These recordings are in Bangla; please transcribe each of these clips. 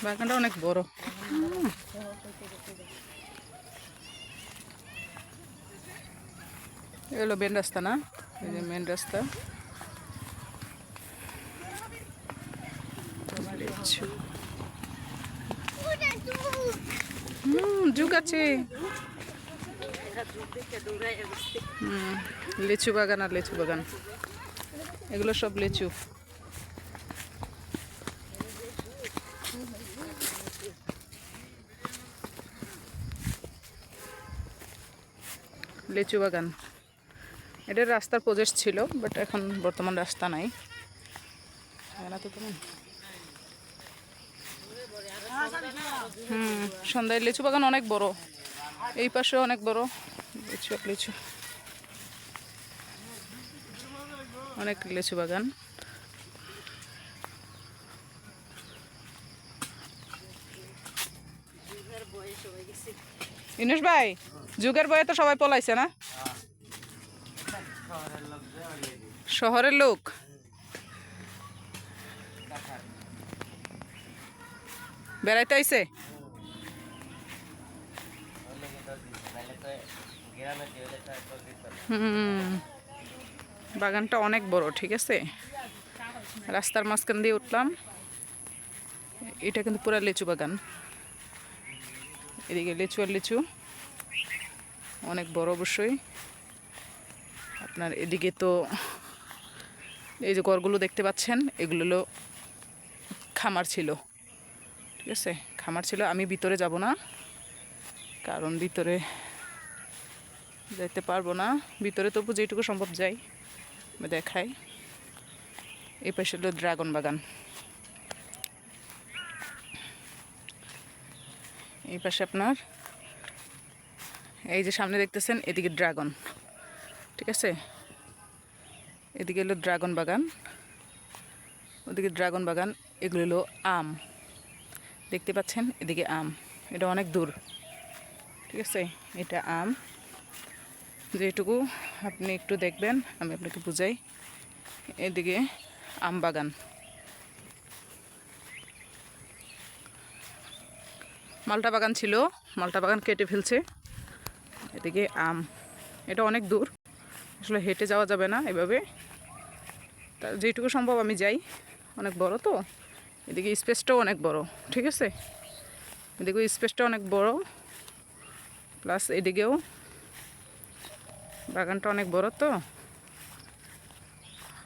বাগানটা অনেক বড়। এগুলো মেন রাস্তা না, এই যে মেন রাস্তা। যুগ আছে। লিচু বাগান আর লিচু বাগান, এগুলো সব লিচু। লিচু বাগান, এটার রাস্তার প্রজেক্ট ছিল, বাট এখন বর্তমান রাস্তা নাই। সন্ধ্যায় লিচু বাগান অনেক বড়, এই পাশে অনেক বড়। লিচু লিচু, অনেক লিচু বাগান। ইনুস ভাই, যুগের বয়ে তো সবাই পলাইছে না? শহরের লোক। বেড়াইতে আইছে। বাগানটা অনেক বড়, ঠিক আছে। রাস্তার মাঝখান দিয়ে উঠলাম, এটা কিন্তু পুরা লিচু বাগান। এদিকে লিচু আর লিচু, অনেক বড় অবশ্যই। আপনার এদিকে তো এই যে ঘরগুলো দেখতে পাচ্ছেন, এগুলো হলো খামার ছিল, ঠিক আছে, খামার ছিল। আমি ভিতরে যাব না, কারণ ভিতরে যাইতে পারবো না। ভিতরে তবু যেটুকু সম্ভব যাই, দেখাই। এই পাশে হলো ড্রাগন বাগান, এই পাশে আপনার এই যে সামনে দেখতেছেন, এদিকে ড্রাগন, ঠিক আছে। এদিকে হলো ড্রাগন বাগান, ওদিকে ড্রাগন বাগান। এগুলো হলো আম, দেখতে পাচ্ছেন, এদিকে আম। এটা অনেক দূর, ঠিক আছে। এটা আম, যেটুকু আপনি একটু দেখবেন, আমি আপনাকে বুঝাই। এদিকে আম বাগান, মালটা বাগান ছিল, মালটা বাগান কেটে ফেলছে। এদিকে আম, এটা অনেক দূর, আসলে হেঁটে যাওয়া যাবে না এভাবে, তা যেটুকু সম্ভব আমি যাই। অনেক বড় তো, এদিকে স্পেসটাও অনেক বড়, ঠিক আছে। এদিকে স্পেসটা অনেক বড়, প্লাস এদিকেও বাগানটা অনেক বড় তো,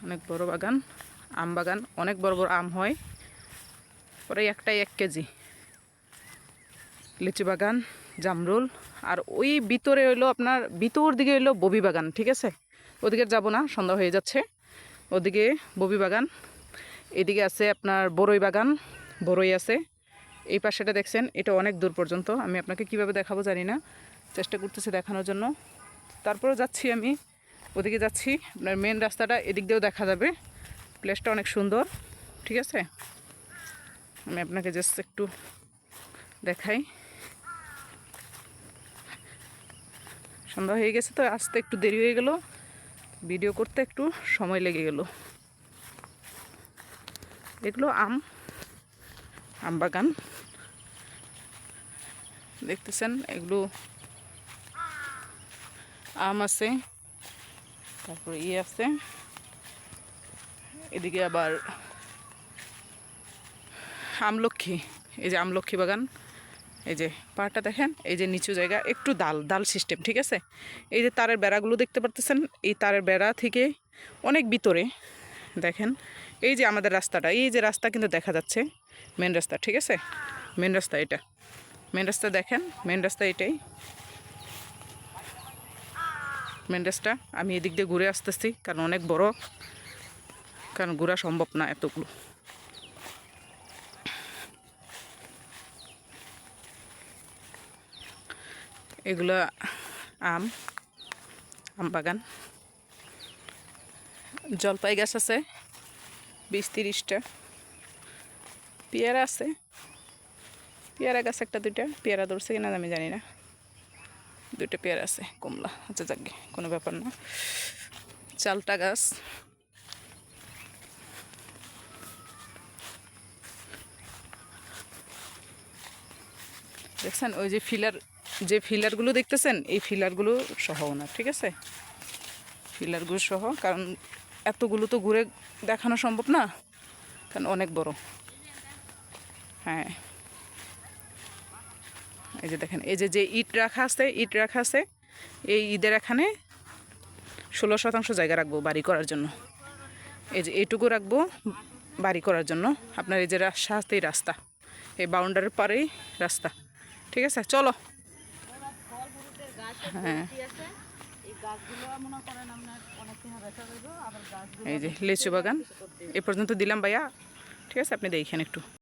অনেক বড় বাগান। আম বাগান, অনেক বড় বড় আম হয়, পরে একটাই 1 কেজি। লিচু বাগান, জামরুল। আর ওই ভিতরে হইলো আপনার, ভিতর দিকে হইলো ববি বাগান, ঠিক আছে। ওদিকে যাব না, সন্ধ্যা হয়ে যাচ্ছে। ওদিকে ববি বাগান, এদিকে আছে আপনার বড়ই বাগান, বড়ই আছে। এই পাশেটা দেখছেন, এটা অনেক দূর পর্যন্ত। আমি আপনাকে কিভাবে দেখাবো জানি না, চেষ্টা করতেছি দেখানোর জন্য। তারপরেও যাচ্ছি আমি, ওদিকে যাচ্ছি। আপনার মেন রাস্তাটা এদিক দিয়েও দেখা যাবে, প্লেসটা অনেক সুন্দর, ঠিক আছে। আমি আপনাকে জাস্ট একটু দেখাই। সন্ধ্যা হয়ে গেছে তো, আসতে একটু দেরি হয়ে গেল, ভিডিও করতে একটু সময় লেগে গেল। এগুলো আম, আম বাগান দেখতেছেন, এগুলো আম আছে, তারপরে আছে। এদিকে আবার আমলক্ষী, এই যে আমলক্ষী বাগান। এই যে পাহাড়টা দেখেন, এই যে নিচু জায়গা, একটু দাল দাল সিস্টেম, ঠিক আছে। এই যে তারের বেড়াগুলো দেখতে পারতেছেন, এই তারের বেড়া থেকে অনেক ভিতরে দেখেন, এই যে আমাদের রাস্তাটা, এই যে রাস্তা কিন্তু দেখা যাচ্ছে, মেন রাস্তা, ঠিক আছে। মেন রাস্তা এটা, মেন রাস্তা দেখেন, মেন রাস্তা এটাই মেন রাস্তা। আমি এদিক দিয়ে ঘুরে আসতেছি, কারণ অনেক বড়, কারণ ঘোরা সম্ভব না এতগুলো। এগুলো আম, আম বাগান। জলপাই গাছ আছে 20-30টা। পেয়ারা আছে, পেয়ারা গাছ 1-2টা। পেয়ারা ধরছে কিনা আমি জানি না, 2টা পেয়ারা আছে। কমলা, আচ্ছা যাকে, কোনো ব্যাপার না। চালটা গাছ, দেখছেন ওই যে ফিলারগুলো দেখতেছেন, এই ফিলারগুলো সহ ওনার, ঠিক আছে, ফিলারগুলো সহ, কারণ এতগুলো তো ঘুরে দেখানো সম্ভব না, কারণ অনেক বড়। হ্যাঁ, এই যে দেখেন, এই যে ইট রাখা আছে, এই ঈদের এখানে 16% জায়গা রাখবো বাড়ি করার জন্য। এই যে এইটুকু রাখবো বাড়ি করার জন্য। আপনার এই যে রাস্তা, এই বাউন্ডারির পারেই রাস্তা, ঠিক আছে, চলো। হ্যাঁ, এই যে লিচু বাগান এ পর্যন্ত দিলাম ভাইয়া, ঠিক আছে, আপনি দেখেন একটু।